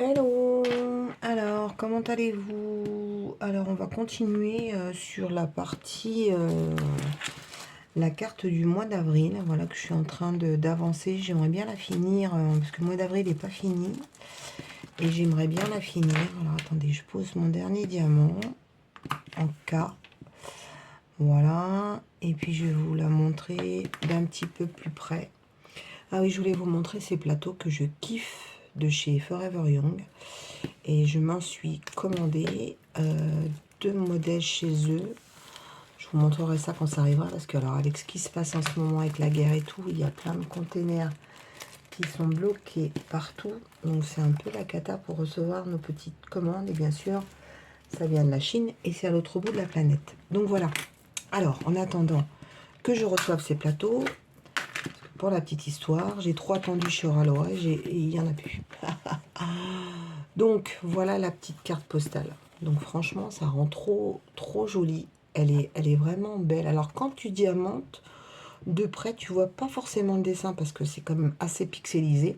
Hello, alors comment allez-vous? Alors on va continuer sur la partie, la carte du mois d'avril, voilà que je suis en train d'avancer. J'aimerais bien la finir, parce que le mois d'avril n'est pas fini, et j'aimerais bien la finir. Alors attendez, je pose mon dernier diamant en K, voilà, et puis je vais vous la montrer d'un petit peu plus près. Ah oui, je voulais vous montrer ces plateaux que je kiffe de chez Forever Young. Et je m'en suis commandé 2 modèles chez eux. Je vous montrerai ça quand ça arrivera, parce que alors avec ce qui se passe en ce moment avec la guerre et tout, il y a plein de containers qui sont bloqués partout. Donc c'est un peu la cata pour recevoir nos petites commandes. Et bien sûr, ça vient de la Chine et c'est à l'autre bout de la planète. Donc voilà. Alors, en attendant que je reçoive ces plateaux, pour la petite histoire, j'ai trop attendu chez Oraloa et il n'y en a plus. Donc voilà la petite carte postale. Donc franchement, ça rend trop joli. Elle est vraiment belle. Alors quand tu diamantes, de près, tu vois pas forcément le dessin parce que c'est quand même assez pixelisé.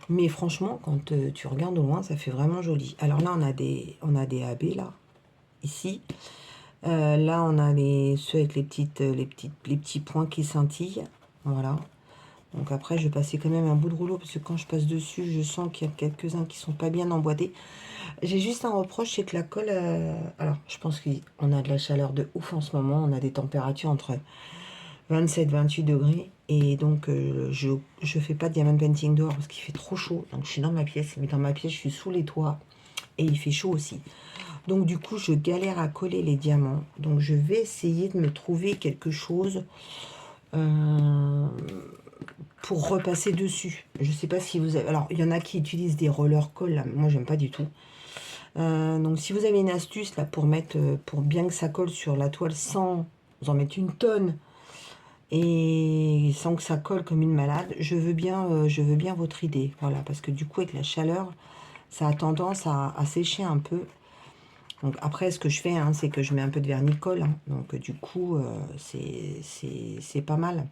Mais franchement, quand tu regardes au loin, ça fait vraiment joli. Alors là, on a des AB là, ici. Là, on a ceux avec les petits points qui scintillent. Voilà. Donc après, je vais passer quand même un bout de rouleau parce que quand je passe dessus, je sens qu'il y a quelques-uns qui sont pas bien emboîtés. J'ai juste un reproche, c'est que la colle... alors, je pense qu'on a de la chaleur de ouf en ce moment. On a des températures entre 27 et 28 degrés. Et donc, je fais pas de diamond painting dehors parce qu'il fait trop chaud. Donc, je suis dans ma pièce. Mais dans ma pièce, je suis sous les toits. Et il fait chaud aussi. Donc, du coup, je galère à coller les diamants. Donc, je vais essayer de me trouver quelque chose... pour repasser dessus. Je sais pas si vous avez... Alors, il y en a qui utilisent des roller coll, là. Moi, j'aime pas du tout. Donc, si vous avez une astuce, là, pour mettre... pour bien que ça colle sur la toile sans en mettre une tonne et sans que ça colle comme une malade, je veux bien votre idée. Voilà, parce que du coup, avec la chaleur, ça a tendance à sécher un peu. Donc, après, ce que je fais, hein, c'est que je mets un peu de vernis-colle. Hein. Donc, du coup, c'est pas mal.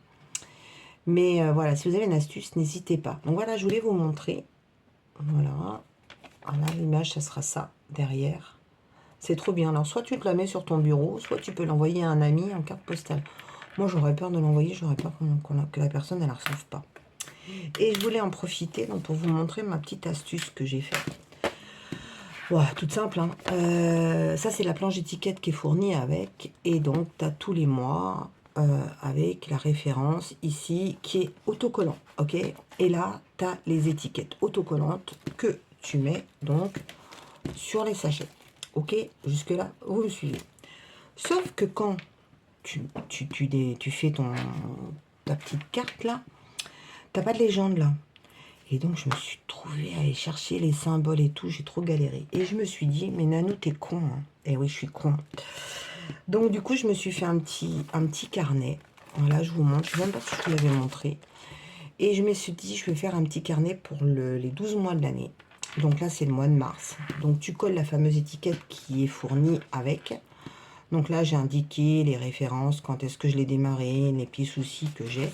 Mais voilà, si vous avez une astuce, n'hésitez pas. Donc voilà, je voulais vous montrer. Voilà. Voilà, l'image, ça sera ça, derrière. C'est trop bien. Alors, soit tu te la mets sur ton bureau, soit tu peux l'envoyer à un ami en carte postale. Moi, j'aurais peur de l'envoyer, j'aurais peur que la personne, elle ne la reçoive pas. Et je voulais en profiter donc, pour vous montrer ma petite astuce que j'ai faite. Voilà, toute simple. Hein. Ça, c'est la planche étiquette qui est fournie avec. Et donc, tu as tous les mois... avec la référence ici qui est autocollant, ok. Et là, tu as les étiquettes autocollantes que tu mets donc sur les sachets, ok. Jusque là, vous me suivez. Sauf que quand tu fais ta petite carte là, t'as pas de légende là. Et donc, je me suis trouvée à aller chercher les symboles et tout. J'ai trop galéré. Et je me suis dit, mais Nanou, t'es con. Hein. Et oui, je suis con. Donc, du coup, je me suis fait un petit carnet. Voilà, je vous montre. Je ne sais même pas si je vous l'avais montré. Et je me suis dit, je vais faire un petit carnet pour les 12 mois de l'année. Donc là, c'est le mois de mars. Donc, tu colles la fameuse étiquette qui est fournie avec. Donc là, j'ai indiqué les références, quand est-ce que je l'ai démarré, les petits soucis que j'ai.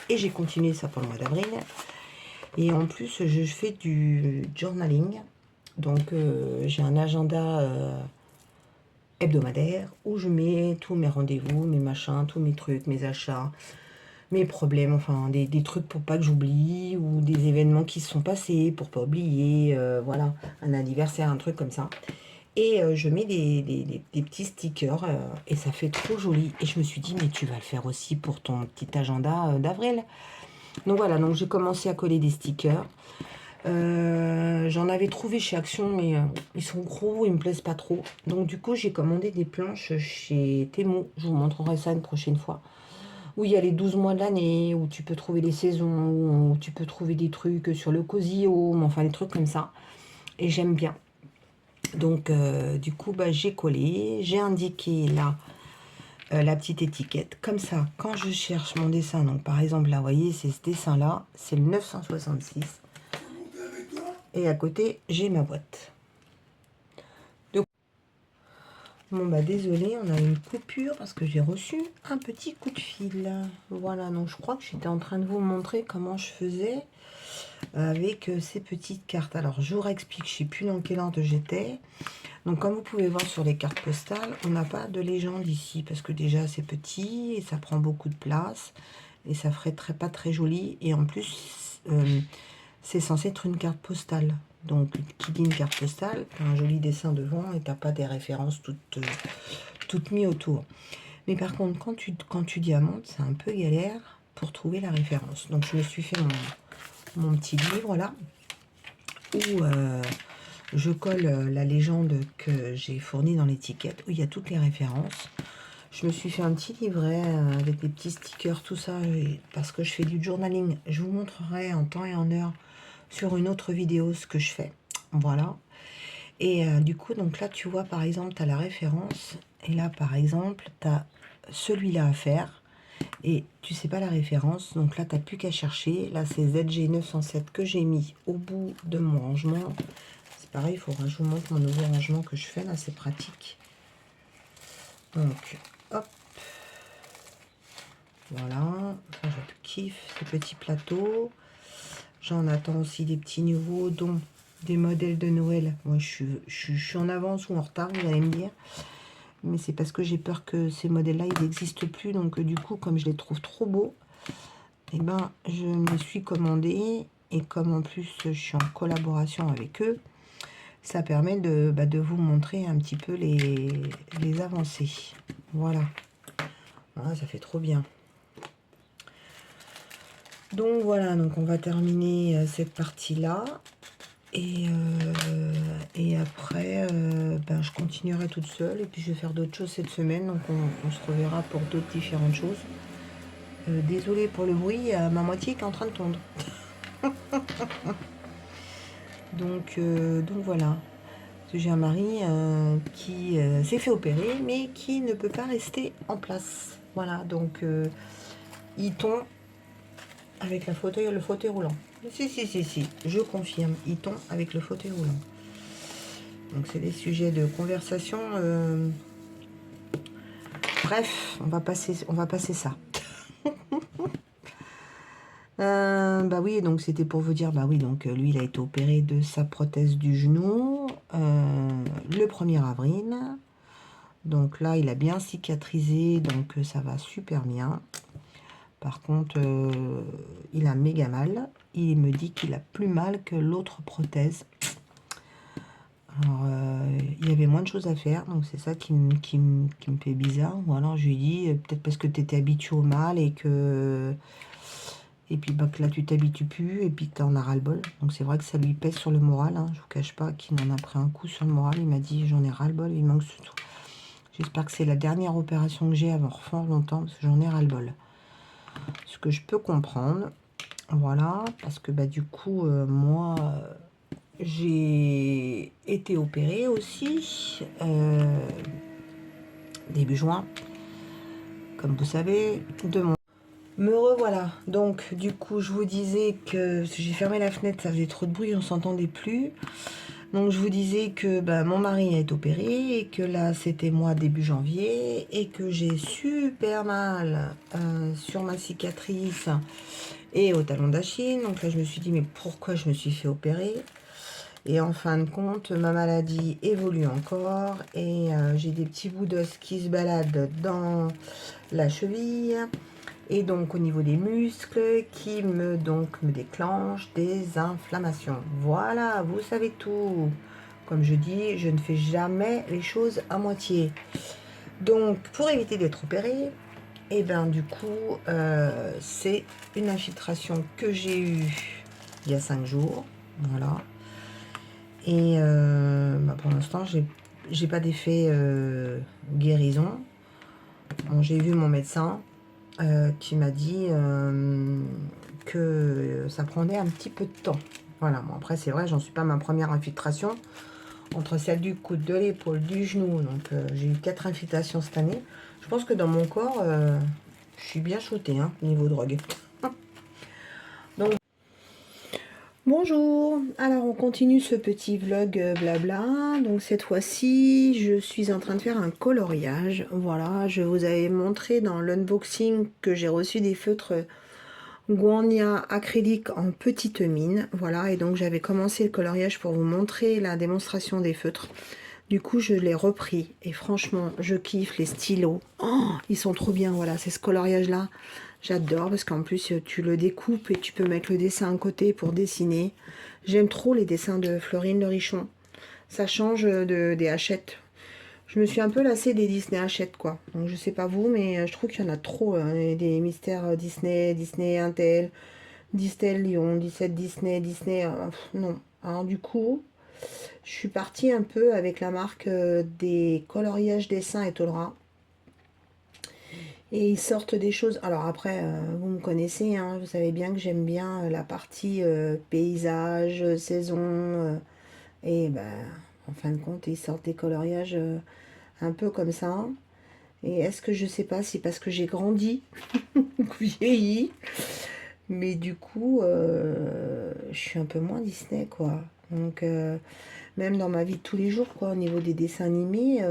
Et j'ai continué ça pour le mois d'avril. Et en plus, je fais du journaling. Donc, j'ai un agenda hebdomadaire où je mets tous mes rendez-vous, mes machins, tous mes trucs, mes achats, mes problèmes, enfin des trucs pour pas que j'oublie ou des événements qui se sont passés pour pas oublier, voilà, un anniversaire, un truc comme ça. Et je mets des petits stickers et ça fait trop joli. Et je me suis dit, mais tu vas le faire aussi pour ton petit agenda d'avril. Donc voilà, donc j'ai commencé à coller des stickers. J'en avais trouvé chez Action, mais ils sont gros, ils me plaisent pas trop. Donc du coup, j'ai commandé des planches chez Temu. Je vous montrerai ça une prochaine fois. Où il y a les 12 mois de l'année, où tu peux trouver les saisons, où tu peux trouver des trucs sur le Cozy Home, enfin des trucs comme ça. Et j'aime bien. Donc du coup, bah, j'ai collé, j'ai indiqué là la petite étiquette. Comme ça, quand je cherche mon dessin, donc par exemple là, vous voyez, c'est ce dessin-là, c'est le 966. Et à côté, j'ai ma boîte. Donc, bon bah désolé, on a une coupure parce que j'ai reçu un petit coup de fil. Voilà, donc je crois que j'étais en train de vous montrer comment je faisais. avec ces petites cartes. Alors, je vous réexplique, je ne sais plus dans quel ordre j'étais. Donc, comme vous pouvez voir sur les cartes postales, on n'a pas de légende ici, parce que déjà, c'est petit, et ça prend beaucoup de place, et ça ferait pas très joli, et en plus, c'est censé être une carte postale. Donc, qui dit une carte postale, tu as un joli dessin devant, et tu n'as pas des références toutes mises autour. Mais par contre, quand tu diamantes, c'est un peu galère pour trouver la référence. Donc, je me suis fait mon petit livre, là, où je colle la légende que j'ai fournie dans l'étiquette, où il y a toutes les références. Je me suis fait un petit livret avec des petits stickers, tout ça, parce que je fais du journaling. Je vous montrerai en temps et en heure sur une autre vidéo ce que je fais. Voilà. Et du coup, donc là, tu vois, par exemple, tu as la référence. Et là, par exemple, tu as celui-là à faire. Et tu sais pas la référence. Donc là, tu n'as plus qu'à chercher. Là, c'est ZG907 que j'ai mis au bout de mon rangement. C'est pareil, il faudra que je vous montre mon nouveau rangement que je fais. Là, c'est pratique. Donc, hop. Voilà. Ça, je kiffe ces petits plateaux. J'en attends aussi des petits nouveaux, dont des modèles de Noël. Moi, je suis en avance ou en retard, vous allez me dire. Mais c'est parce que j'ai peur que ces modèles-là, ils n'existent plus. Donc, du coup, comme je les trouve trop beaux, eh ben, je me suis commandé. Et comme en plus, je suis en collaboration avec eux, ça permet de vous montrer un petit peu les avancées. Voilà. Voilà, ça fait trop bien. Donc voilà, donc on va terminer cette partie-là. Et après, ben, je continuerai toute seule. Et puis je vais faire d'autres choses cette semaine. Donc on se reverra pour d'autres différentes choses. Désolée pour le bruit, il y a ma moitié qui est en train de tondre. donc voilà. J'ai un mari qui s'est fait opérer, mais qui ne peut pas rester en place. Voilà, donc il tombe avec le fauteuil roulant. Si, je confirme, il tombe avec le fauteuil roulant. Donc c'est des sujets de conversation. Bref, on va passer ça. Bah oui, donc c'était pour vous dire, bah oui, donc lui il a été opéré de sa prothèse du genou le 1er avril. Donc là il a bien cicatrisé, donc ça va super bien. Par contre, il a méga mal. Il me dit qu'il a plus mal que l'autre prothèse. Alors, il y avait moins de choses à faire, donc c'est ça qui me fait bizarre. Ou alors je lui dis, peut-être parce que tu étais habitué au mal et que... Et puis bah, que là tu t'habitues plus et puis que tu en as ras-le-bol. Donc c'est vrai que ça lui pèse sur le moral. Hein. Je vous cache pas qu'il en a pris un coup sur le moral. Il m'a dit j'en ai ras-le-bol, il manque ce tout. J'espère que c'est la dernière opération que j'ai avant fort longtemps parce que j'en ai ras-le-bol. Ce que je peux comprendre. Voilà, parce que bah, du coup, moi, j'ai été opérée aussi début juin, comme vous savez, de mon... Me revoilà. Donc, du coup, je vous disais que j'ai fermé la fenêtre, ça faisait trop de bruit, on s'entendait plus. Donc, je vous disais que bah, mon mari a été opéré et que là, c'était moi début janvier et que j'ai super mal sur ma cicatrice et au talon d'Achille. Donc là, je me suis dit, mais pourquoi je me suis fait opérer? Et en fin de compte, ma maladie évolue encore et j'ai des petits bouts d'os qui se baladent dans la cheville et donc au niveau des muscles qui me déclenchent des inflammations. Voilà, vous savez tout. Comme je dis, je ne fais jamais les choses à moitié. Donc, pour éviter d'être opérée, et bien du coup, c'est une infiltration que j'ai eue il y a 5 jours. Voilà. Et bah, pour l'instant, j'ai pas d'effet guérison. Bon, j'ai vu mon médecin qui m'a dit que ça prenait un petit peu de temps. Voilà, bon, après c'est vrai, j'en suis pas à ma première infiltration. Entre celle du coude, de l'épaule, du genou, donc j'ai eu 4 infiltrations cette année. Je pense que dans mon corps, je suis bien shootée, hein, niveau drogue. Donc, bonjour, alors on continue ce petit vlog blabla. Donc cette fois-ci, je suis en train de faire un coloriage. Voilà, je vous avais montré dans l'unboxing que j'ai reçu des feutres Guania acrylique en petite mine. Voilà, et donc j'avais commencé le coloriage pour vous montrer la démonstration des feutres. Du coup, je l'ai repris. Et franchement, je kiffe les stylos. Oh, ils sont trop bien, voilà, c'est ce coloriage-là. J'adore parce qu'en plus, tu le découpes et tu peux mettre le dessin à côté pour dessiner. J'aime trop les dessins de Florine Le Richon. Ça change des Hachette. Je me suis un peu lassée des Disney Hachette, quoi. Donc, je sais pas vous, mais je trouve qu'il y en a trop. Hein. Des mystères Disney, Disney Intel, Disney Lyon, 17 Disney, Disney... non. Alors, du coup, je suis partie un peu avec la marque des coloriages dessins et Tolera. Et ils sortent des choses. Alors après, vous me connaissez, hein, vous savez bien que j'aime bien la partie paysage, saison. Et ben, en fin de compte, ils sortent des coloriages un peu comme ça. Et est-ce que je sais pas si parce que j'ai grandi ou vieilli, mais du coup, je suis un peu moins Disney, quoi. Donc, même dans ma vie de tous les jours, quoi, au niveau des dessins animés,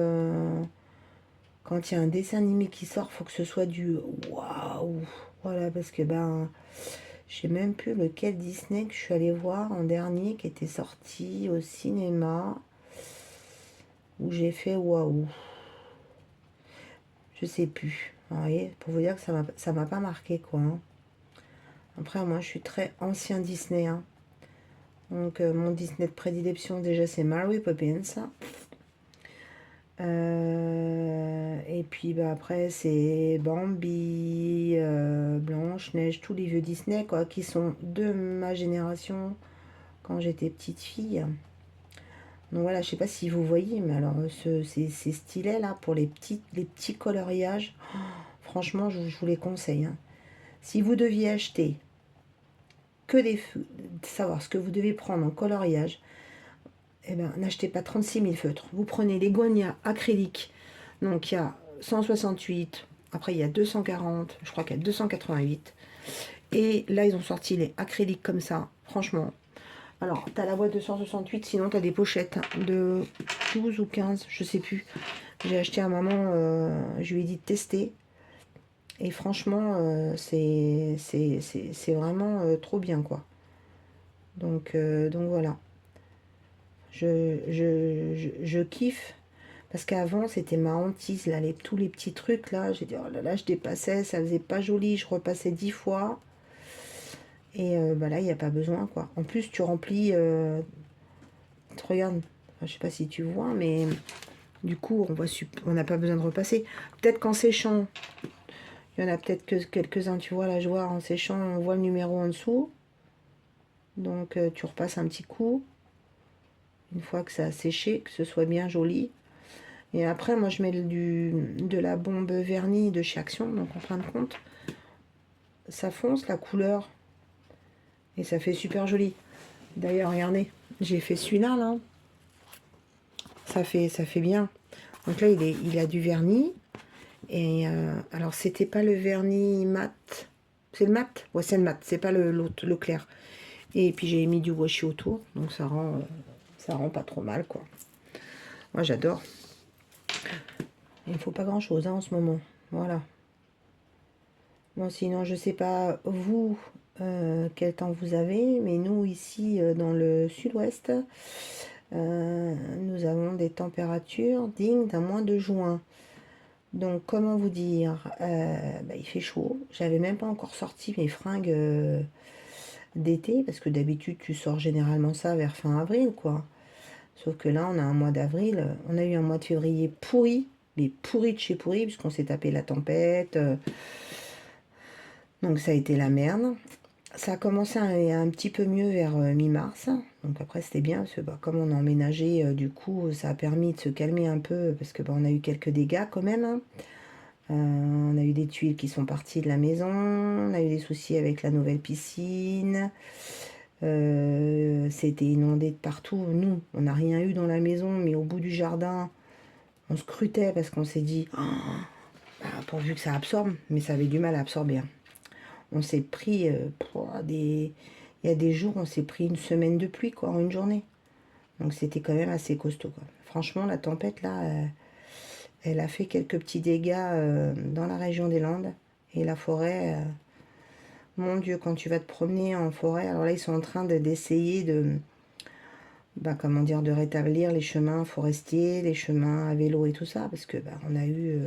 quand il y a un dessin animé qui sort, faut que ce soit du waouh. Voilà, parce que ben, je sais même plus lequel Disney que je suis allée voir en dernier qui était sorti au cinéma où j'ai fait waouh. Je sais plus. Vous voyez, pour vous dire que ça m'a pas marqué, quoi. Hein. Après, moi, je suis très ancien Disney. Hein. Donc, mon Disney de prédilection, déjà, c'est Mary Poppins. Et puis bah, après c'est Bambi, Blanche-Neige, tous les vieux Disney quoi, qui sont de ma génération quand j'étais petite fille. Donc voilà, je sais pas si vous voyez, mais alors ces stylets là pour les petits coloriages, oh, franchement je vous les conseille. Hein. Si vous deviez acheter que savoir ce que vous devez prendre en coloriage, eh ben n'achetez pas 36 000 feutres. Vous prenez les Gonia acryliques. Donc il y a 168, après il y a 240, je crois qu'il y a 288. Et là ils ont sorti les acryliques comme ça, franchement. Alors tu as la boîte de 168, sinon tu as des pochettes de 12 ou 15, je sais plus. J'ai acheté à un moment, je lui ai dit de tester. Et franchement, c'est vraiment trop bien quoi. Donc voilà. Je kiffe. Parce qu'avant, c'était ma hantise, là, tous les petits trucs, là. J'ai dit, oh là là, je dépassais, ça faisait pas joli, je repassais 10 fois. Et bah là, il n'y a pas besoin, quoi. En plus, tu remplis... regarde, enfin, je sais pas si tu vois, mais du coup, on n'a pas besoin de repasser. Peut-être qu'en séchant, il y en a peut-être que quelques-uns, tu vois, là, je vois, en séchant, on voit le numéro en dessous. Donc, tu repasses un petit coup. Une fois que ça a séché, que ce soit bien joli. Et après, moi, je mets de la bombe vernis de chez Action. Donc, en fin de compte, ça fonce la couleur. Et ça fait super joli. D'ailleurs, regardez, j'ai fait celui-là, là. Ça fait bien. Donc là, il a du vernis. Et alors, c'était pas le vernis mat. C'est le mat? Ouais, c'est le mat. C'est pas l'autre, le clair. Et puis, j'ai mis du washi autour. Donc, ça rend pas trop mal, quoi. Moi, j'adore. Il ne faut pas grand-chose, hein, en ce moment. Voilà. Bon, sinon, je sais pas, vous, quel temps vous avez. Mais nous, ici, dans le sud-ouest, nous avons des températures dignes d'un mois de juin. Donc, comment vous dire, bah, il fait chaud. J'avais même pas encore sorti mes fringues d'été, parce que d'habitude, tu sors généralement ça vers fin avril, quoi. Sauf que là, on a un mois d'avril. On a eu un mois de février pourri, mais pourri de chez pourri, puisqu'on s'est tapé la tempête. Donc, ça a été la merde. Ça a commencé à aller un petit peu mieux vers mi-mars. Donc après, c'était bien, parce que bah, comme on a emménagé, du coup, ça a permis de se calmer un peu, parce que bah, on a eu quelques dégâts quand même. Hein. On a eu des tuiles qui sont parties de la maison. On a eu des soucis avec la nouvelle piscine. C'était inondé de partout. Nous, on n'a rien eu dans la maison, mais au bout du jardin, on scrutait parce qu'on s'est dit, oh, bah, pourvu que ça absorbe, mais ça avait du mal à absorber. Hein. On s'est pris il y a des jours, on s'est pris une semaine de pluie, quoi, en une journée. Donc c'était quand même assez costaud, quoi. Franchement, la tempête, là, elle a fait quelques petits dégâts dans la région des Landes. Et la forêt, Mon Dieu, quand tu vas te promener en forêt, alors là, ils sont en train d'essayer comment dire, de rétablir les chemins forestiers, les chemins à vélo et tout ça, parce que on a eu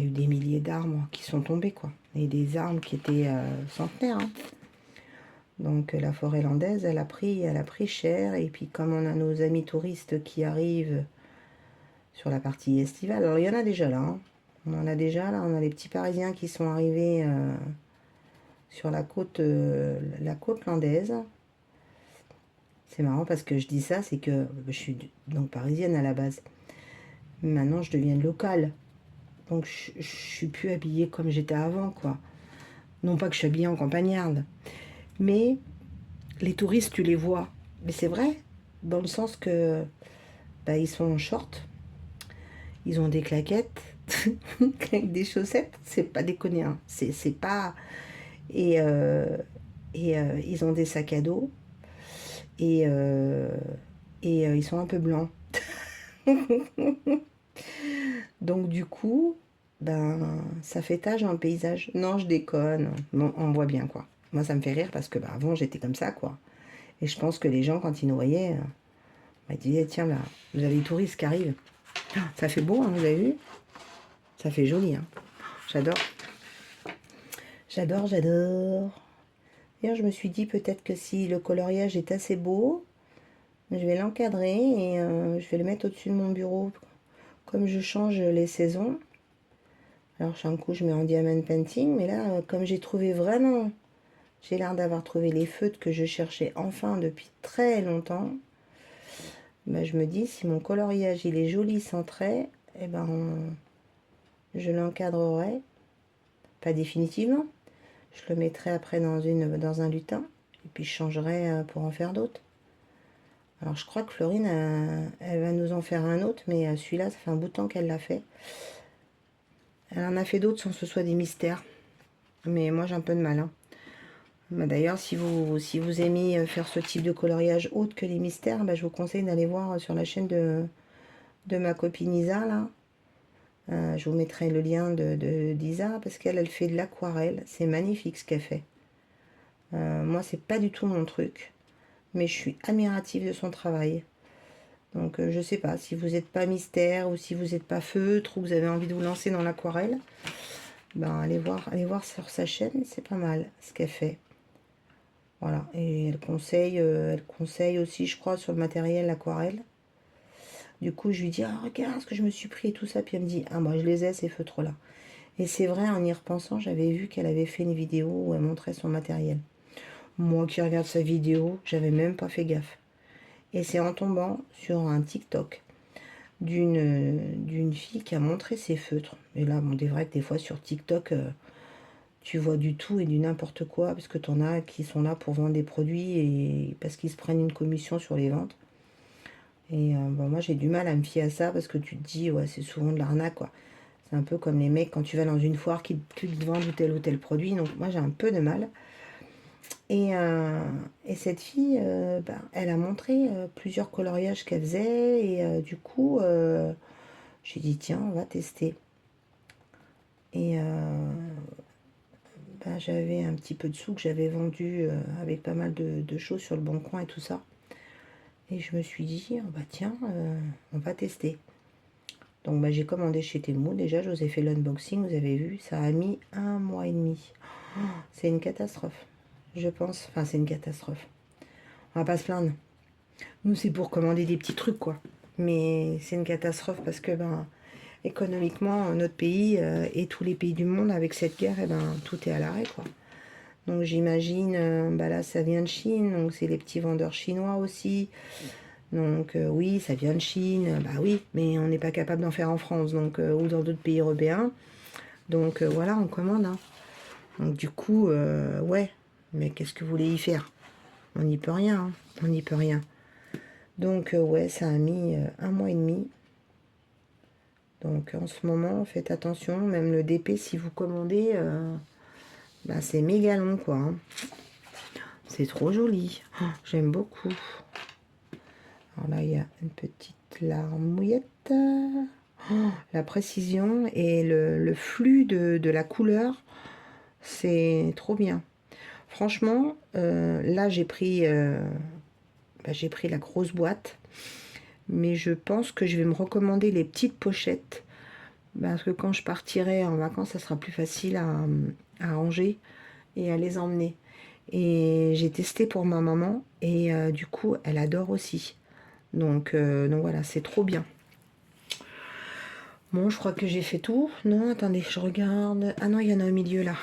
des milliers d'arbres qui sont tombés, quoi, et des arbres qui étaient centenaires, hein. Donc la forêt landaise, elle a pris cher, et puis comme on a nos amis touristes qui arrivent sur la partie estivale, alors il y en a déjà là, hein. On en a déjà là, on a les petits Parisiens qui sont arrivés sur la côte landaise. C'est marrant parce que je dis ça, c'est que je suis donc parisienne à la base. Maintenant, je deviens locale. Donc, je suis plus habillée comme j'étais avant, quoi. Non pas que je suis habillée en campagnarde. Mais les touristes, tu les vois. Mais c'est vrai, dans le sens que ils sont en short, ils ont des claquettes, avec des chaussettes. C'est pas déconner, hein. C'est pas... Et, ils ont des sacs à dos. Et, ils sont un peu blancs. Donc du coup, ça fait tache dans le paysage. Non, je déconne. Non, on voit bien, quoi. Moi, ça me fait rire parce que avant, j'étais comme ça, quoi. Et je pense que les gens, quand ils nous voyaient, ils disaient, tiens, là, vous avez les touristes qui arrivent. Ça fait beau, hein, vous avez vu? Ça fait joli, hein. J'adore. J'adore, j'adore. D'ailleurs, je me suis dit peut-être que si le coloriage est assez beau, je vais l'encadrer et je vais le mettre au-dessus de mon bureau. Comme je change les saisons, alors un coup je mets en diamond painting, mais là, comme j'ai trouvé vraiment, j'ai l'air d'avoir trouvé les feutres que je cherchais enfin depuis très longtemps, je me dis, si mon coloriage il est joli sans trait, je l'encadrerai, pas définitivement, je le mettrai après dans un lutin, et puis je changerai pour en faire d'autres. Alors je crois que Florine, elle va nous en faire un autre, mais celui-là, ça fait un bout de temps qu'elle l'a fait. Elle en a fait d'autres sans que ce soit des mystères. Mais moi, j'ai un peu de mal, hein. D'ailleurs, si vous aimez faire ce type de coloriage autre que les mystères, je vous conseille d'aller voir sur la chaîne de ma copine Isa, là. Je vous mettrai le lien d'Isa, parce qu'elle fait de l'aquarelle. C'est magnifique ce qu'elle fait. Moi, c'est pas du tout mon truc. Mais je suis admirative de son travail. Donc, je sais pas, si vous n'êtes pas mystère, ou si vous n'êtes pas feutre, ou vous avez envie de vous lancer dans l'aquarelle, allez voir sur sa chaîne, c'est pas mal ce qu'elle fait. Voilà, et elle conseille aussi, je crois, sur le matériel aquarelle. Du coup, je lui dis, ah, regarde ce que je me suis pris et tout ça. Puis elle me dit, ah, moi, je les ai, ces feutres-là. Et c'est vrai, en y repensant, j'avais vu qu'elle avait fait une vidéo où elle montrait son matériel. Moi qui regarde sa vidéo, j'avais même pas fait gaffe. Et c'est en tombant sur un TikTok d'une fille qui a montré ses feutres. Et là, bon, c'est vrai que des fois, sur TikTok... tu vois du tout et du n'importe quoi, parce que t'en as qui sont là pour vendre des produits et parce qu'ils se prennent une commission sur les ventes. Et moi j'ai du mal à me fier à ça parce que tu te dis, ouais, c'est souvent de l'arnaque, quoi. C'est un peu comme les mecs quand tu vas dans une foire qui te vendent tel ou tel produit. Donc moi j'ai un peu de mal. Et cette fille, elle a montré plusieurs coloriages qu'elle faisait. Et du coup, j'ai dit, tiens, on va tester. Et j'avais un petit peu de sous que j'avais vendu avec pas mal de choses sur le Bon Coin et tout ça. Et je me suis dit, tiens, on va tester. Donc j'ai commandé chez Temu. Déjà, je vous ai fait l'unboxing, vous avez vu, ça a mis 1 mois et demi. Oh, c'est une catastrophe, je pense. Enfin, c'est une catastrophe. On va pas se plaindre. Nous, c'est pour commander des petits trucs, quoi. Mais c'est une catastrophe parce que, économiquement, notre pays et tous les pays du monde, avec cette guerre, tout est à l'arrêt, quoi. Donc j'imagine, là ça vient de Chine, donc c'est les petits vendeurs chinois aussi. Donc oui, ça vient de Chine, oui, mais on n'est pas capable d'en faire en France, donc ou dans d'autres pays européens. Donc voilà, on commande, hein. Donc du coup, ouais, mais qu'est-ce que vous voulez y faire? On n'y peut rien, hein. On n'y peut rien. Donc ouais, ça a mis 1 mois et demi. Donc en ce moment, faites attention, même le DP, si vous commandez, c'est méga long, quoi, hein. C'est trop joli. Oh, j'aime beaucoup. Alors là, il y a une petite larmouillette. Oh, la précision et le flux de la couleur. C'est trop bien. Franchement, là j'ai pris la grosse boîte. Mais je pense que je vais me recommander les petites pochettes. Parce que quand je partirai en vacances, ça sera plus facile à ranger et à les emmener. Et j'ai testé pour ma maman. Et du coup, elle adore aussi. Donc voilà, c'est trop bien. Bon, je crois que j'ai fait tout. Non, attendez, je regarde. Ah non, il y en a au milieu là.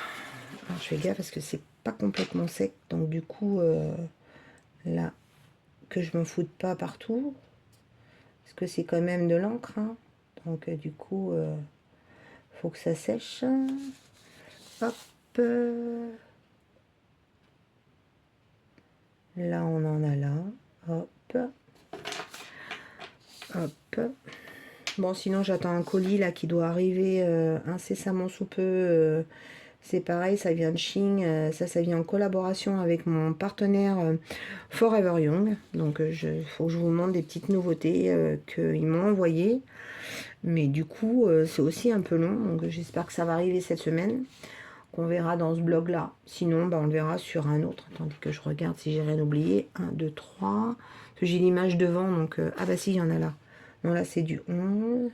Alors, je fais gaffe parce que c'est pas complètement sec. Donc du coup, là, que je me foute pas partout. Parce que c'est quand même de l'encre. Hein. Donc du coup, faut que ça sèche. Hop. Là, on en a là. Hop. Hop. Bon, sinon, j'attends un colis là qui doit arriver incessamment sous peu. C'est pareil, ça vient de Chine. Ça vient en collaboration avec mon partenaire Forever Young. Donc, il faut que je vous montre des petites nouveautés qu'ils m'ont envoyées. Mais du coup, c'est aussi un peu long. Donc, j'espère que ça va arriver cette semaine. Qu'on verra dans ce blog là. Sinon, bah, on le verra sur un autre. Attendez que je regarde si j'ai rien oublié. 1, 2, 3. Parce que j'ai l'image devant. Donc, ah bah si, il y en a là. Non, là c'est du 11.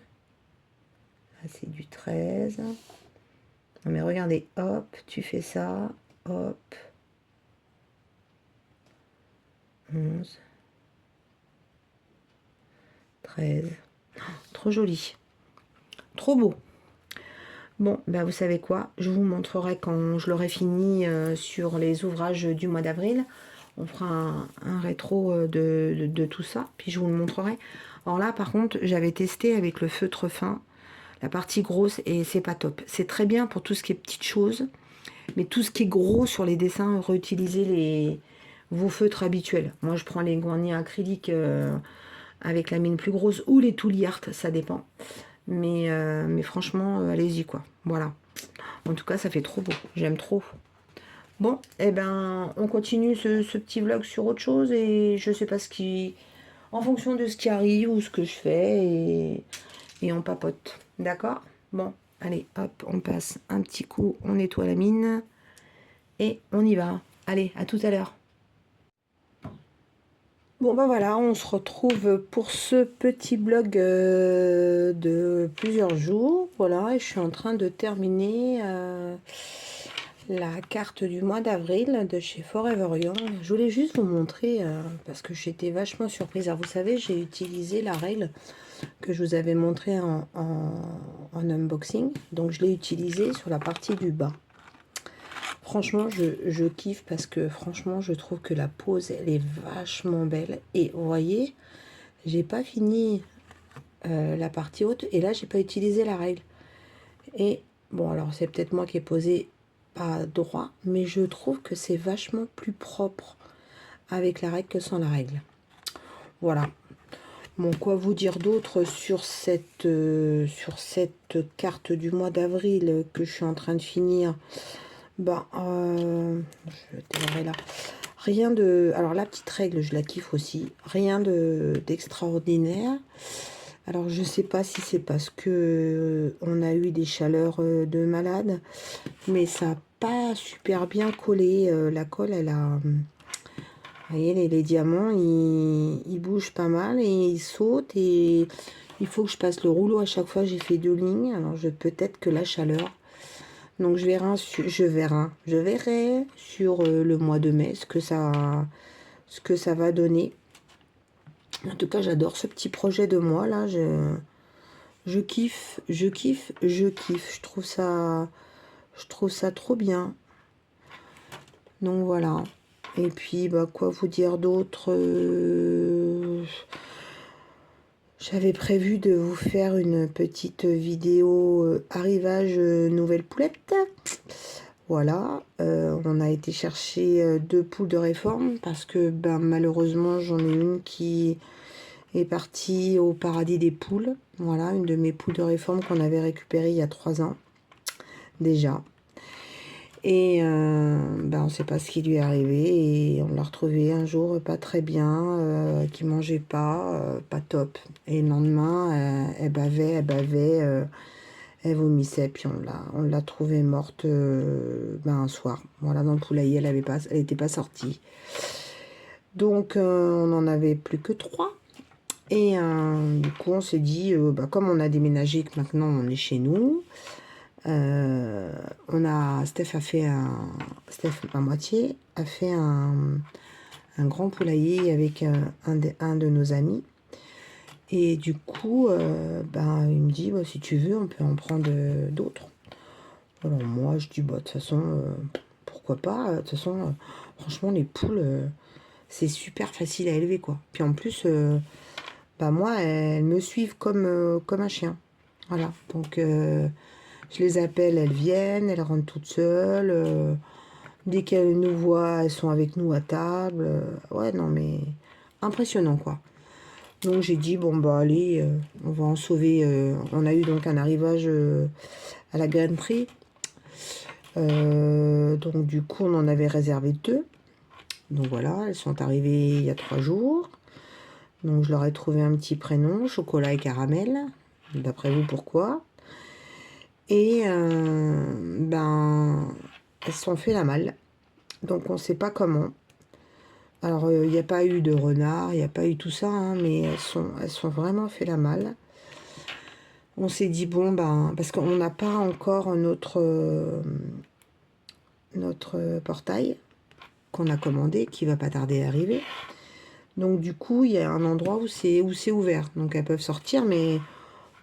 Là c'est du 13. Non mais regardez, hop, tu fais ça. Hop. 11. 13. Oh, trop joli. Trop beau. Bon, ben vous savez quoi, je vous montrerai quand je l'aurai fini sur les ouvrages du mois d'avril. On fera un rétro de tout ça, puis je vous le montrerai. Alors là, par contre, j'avais testé avec le feutre fin, la partie grosse, et c'est pas top. C'est très bien pour tout ce qui est petites choses, mais tout ce qui est gros sur les dessins, réutilisez vos feutres habituels. Moi, je prends les Guarnier acryliques avec la mine plus grosse, ou les Tooly Art, ça dépend. Mais franchement, allez-y quoi. Voilà. En tout cas, ça fait trop beau. J'aime trop. Bon, eh ben, on continue ce petit vlog sur autre chose et je sais pas ce qui... En fonction de ce qui arrive ou ce que je fais et on papote. D'accord? Bon, allez, hop, on passe un petit coup, on nettoie la mine et on y va. Allez, à tout à l'heure. Bon ben voilà, on se retrouve pour ce petit blog de plusieurs jours. Voilà, et je suis en train de terminer la carte du mois d'avril de chez Forever Young. Je voulais juste vous montrer, parce que j'étais vachement surprise. Alors vous savez, j'ai utilisé la règle que je vous avais montré en unboxing. Donc je l'ai utilisée sur la partie du bas. Franchement, je kiffe parce que franchement, je trouve que la pose, elle est vachement belle. Et vous voyez, j'ai pas fini la partie haute. Et là, j'ai pas utilisé la règle. Et bon, alors c'est peut-être moi qui ai posé pas droit. Mais je trouve que c'est vachement plus propre avec la règle que sans la règle. Voilà. Bon, quoi vous dire d'autre sur cette carte du mois d'avril que je suis en train de finir? Bah, je démarrer là. Rien de... Alors, la petite règle, je la kiffe aussi. Rien d'extraordinaire. Alors, je sais pas si c'est parce que on a eu des chaleurs de malade. Mais ça n'a pas super bien collé. La colle, elle a... Vous voyez, les diamants, ils bougent pas mal et ils sautent. Et il faut que je passe le rouleau à chaque fois. J'ai fait 2 lignes. Alors, peut-être que la chaleur... Donc je verrai sur le mois de mai ce que ça va donner. En tout cas, j'adore ce petit projet de moi là. Je kiffe. Je trouve ça trop bien. Donc voilà. Et puis bah quoi vous dire d'autre? J'avais prévu de vous faire une petite vidéo arrivage nouvelle poulette. Voilà, on a été chercher 2 poules de réforme parce que ben, malheureusement j'en ai une qui est partie au paradis des poules. Voilà, une de mes poules de réforme qu'on avait récupérée il y a 3 ans déjà. Et ben, on ne sait pas ce qui lui est arrivé et on l'a retrouvée un jour pas très bien, qui mangeait pas top. Et le lendemain, elle bavait Elle vomissait, puis on l'a trouvée morte un soir. Voilà, dans le poulailler, elle était pas sortie. Donc, on n'en avait plus que 3. Et du coup, on s'est dit, comme on a déménagé, que maintenant on est chez nous, Steph, ma moitié, a fait un grand poulailler avec un de nos amis. Et du coup, il me dit, si tu veux, on peut en prendre d'autres. Alors moi, je dis, de toute façon, pourquoi pas. De toute façon, franchement, les poules, c'est super facile à élever, quoi. Puis en plus, moi, elles me suivent comme un chien. Voilà, donc je les appelle, elles viennent, elles rentrent toutes seules. Dès qu'elles nous voient, elles sont avec nous à table. Ouais, non, mais impressionnant, quoi. Donc j'ai dit, allez, on va en sauver. On a eu donc un arrivage à la grainerie. Donc du coup, on en avait réservé 2. Donc voilà, elles sont arrivées il y a 3 jours. Donc je leur ai trouvé un petit prénom, chocolat et caramel. D'après vous, pourquoi? Et elles se sont fait la malle. Donc on ne sait pas comment. Alors il n'y a pas eu de renard, il n'y a pas eu tout ça, hein, mais elles sont vraiment fait la malle. On s'est dit parce qu'on n'a pas encore notre portail qu'on a commandé, qui va pas tarder à arriver. Donc du coup, il y a un endroit où c'est ouvert. Donc elles peuvent sortir, mais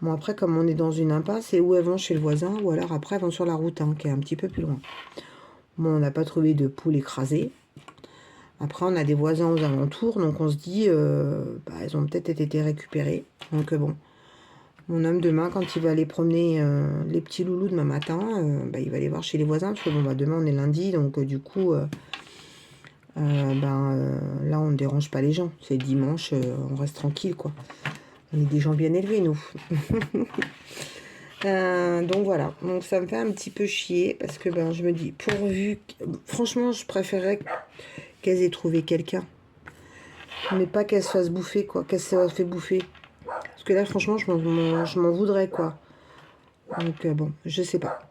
bon, après, comme on est dans une impasse, c'est où elles vont chez le voisin, ou alors après elles vont sur la route, qui est un petit peu plus loin. Bon, on n'a pas trouvé de poules écrasées. Après, on a des voisins aux alentours, donc on se dit, elles ont peut-être été récupérées. Donc bon, mon homme demain, quand il va aller promener les petits loulous demain matin, il va aller voir chez les voisins, parce que demain on est lundi, donc du coup, là on ne dérange pas les gens. C'est dimanche, on reste tranquille, quoi. On est des gens bien élevés, nous. Donc voilà, donc ça me fait un petit peu chier, parce que je me dis, franchement, je préférerais qu'elles aient trouvé quelqu'un, mais pas qu'elles se fassent bouffer, quoi, qu'elles se fassent fait bouffer. Parce que là, franchement, je m'en voudrais, quoi. Donc je sais pas.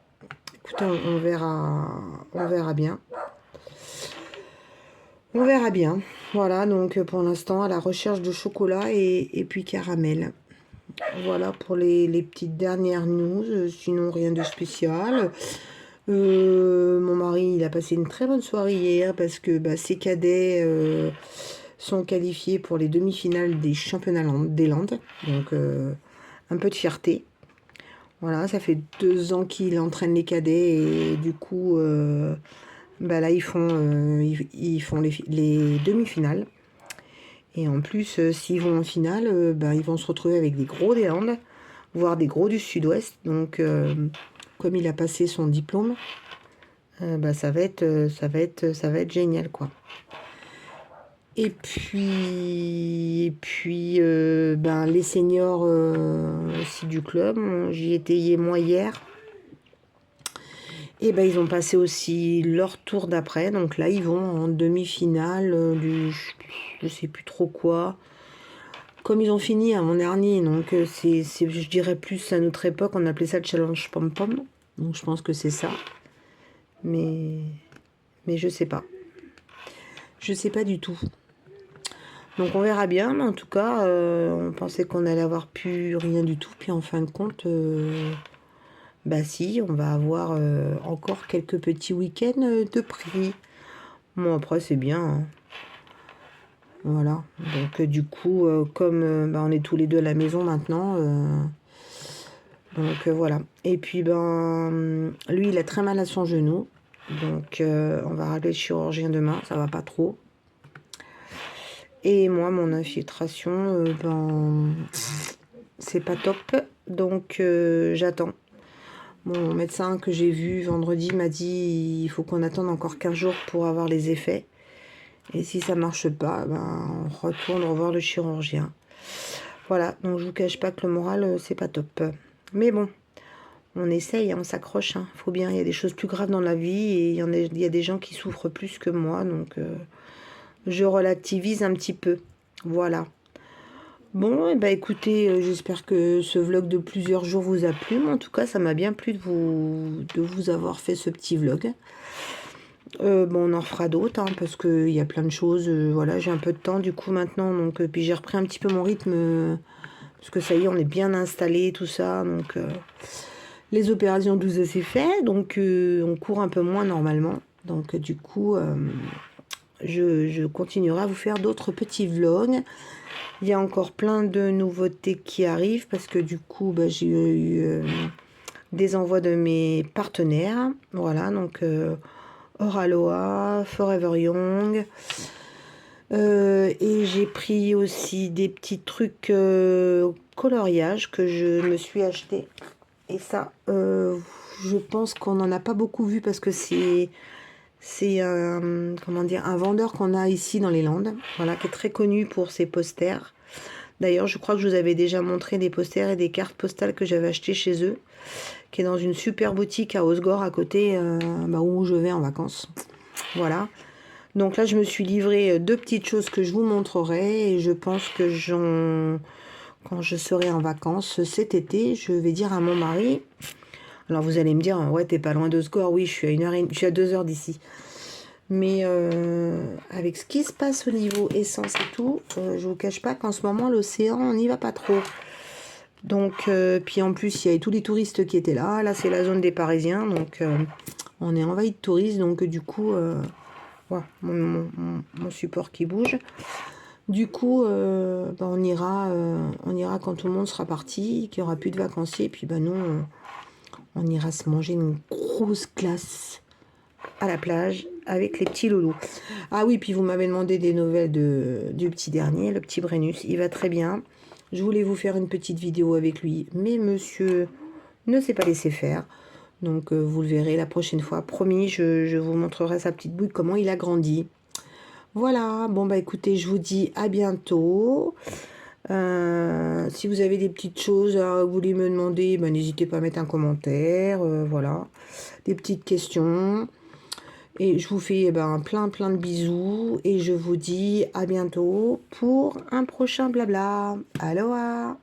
Écoutez, on verra bien. On verra bien. Voilà, donc pour l'instant, à la recherche de chocolat et puis caramel. Voilà pour les petites dernières news. Sinon, rien de spécial. Mon mari, il a passé une très bonne soirée hier parce que ses cadets sont qualifiés pour les demi-finales des championnats des Landes. Donc, un peu de fierté. Voilà, ça fait 2 ans qu'il entraîne les cadets et du coup, là, ils font les demi-finales. Et en plus, s'ils vont en finale, ils vont se retrouver avec des gros des Landes, voire des gros du Sud-Ouest. Donc, comme il a passé son diplôme, ça va être génial, quoi. Et puis les seniors aussi du club, j'y étais moi hier. Et ils ont passé aussi leur tour d'après. Donc là, ils vont en demi-finale du je sais plus trop quoi. Comme ils ont fini à mon dernier, donc je dirais plus à notre époque, on appelait ça le challenge pom-pom. Donc je pense que c'est ça. Mais je sais pas. Je sais pas du tout. Donc on verra bien, mais en tout cas, on pensait qu'on allait avoir plus rien du tout. Puis en fin de compte, si, on va avoir encore quelques petits week-ends de prix. Bon, après, c'est bien, hein. Voilà. Donc du coup, comme on est tous les deux à la maison maintenant, donc voilà. Et puis lui, il a très mal à son genou. Donc on va rappeler le chirurgien demain, ça va pas trop. Et moi, mon infiltration, c'est pas top. Donc j'attends. Mon médecin que j'ai vu vendredi m'a dit il faut qu'on attende encore 15 jours pour avoir les effets. Et si ça marche pas, on retourne revoir le chirurgien. Voilà, donc je vous cache pas que le moral, c'est pas top. Mais bon, on essaye, on s'accroche, faut bien. Il y a des choses plus graves dans la vie et il y a des gens qui souffrent plus que moi, donc je relativise un petit peu. Voilà. Bon, et bah écoutez, j'espère que ce vlog de plusieurs jours vous a plu. Mais en tout cas, ça m'a bien plu de vous avoir fait ce petit vlog. Bon, on en refera d'autres, hein, parce qu'il y a plein de choses. Voilà, j'ai un peu de temps du coup maintenant. Donc, puis j'ai repris un petit peu mon rythme. Parce que ça y est, on est bien installé, tout ça. Donc, les opérations, tout ça c'est fait. Donc, on court un peu moins normalement. Donc, du coup, je continuerai à vous faire d'autres petits vlogs. Il y a encore plein de nouveautés qui arrivent parce que du coup, bah, j'ai eu des envois de mes partenaires. Voilà, donc Oraloa, Forever Young. Et j'ai pris aussi des petits trucs coloriage que je me suis acheté. Et ça, je pense qu'on n'en a pas beaucoup vu parce que c'est un, comment dire, un vendeur qu'on a ici dans les Landes, voilà, qui est très connu pour ses posters. D'ailleurs, je crois que je vous avais déjà montré des posters et des cartes postales que j'avais achetées chez eux, qui est dans une super boutique à Osgore à côté, bah, où je vais en vacances. Voilà. Donc là, je me suis livré deux petites choses que je vous montrerai et je pense que quand je serai en vacances cet été, je vais dire à mon mari. Alors vous allez me dire, ouais, t'es pas loin d'Osgore. Oui, je suis je suis à 2 heures d'ici. Mais avec ce qui se passe au niveau essence et tout, je vous cache pas qu'en ce moment, l'océan, on n'y va pas trop. Donc, puis en plus, il y avait tous les touristes qui étaient là. Là, c'est la zone des Parisiens. Donc, on est envahi de touristes. Donc, du coup, voilà, mon support qui bouge. Du coup, bah, on ira quand tout le monde sera parti, qu'il n'y aura plus de vacanciers. Et puis, bah, nous, on ira se manger une grosse glace à la plage avec les petits loulous. Ah oui, puis vous m'avez demandé des nouvelles du petit dernier, le petit Brennus. Il va très bien. Je voulais vous faire une petite vidéo avec lui, mais monsieur ne s'est pas laissé faire. Donc vous le verrez la prochaine fois. Promis, je vous montrerai sa petite bouille, comment il a grandi. Voilà, bon bah écoutez, je vous dis à bientôt. Si vous avez des petites choses à vous voulez me demander, bah, n'hésitez pas à mettre un commentaire. Voilà, des petites questions. Et je vous fais plein de bisous et je vous dis à bientôt pour un prochain blabla. Aloha!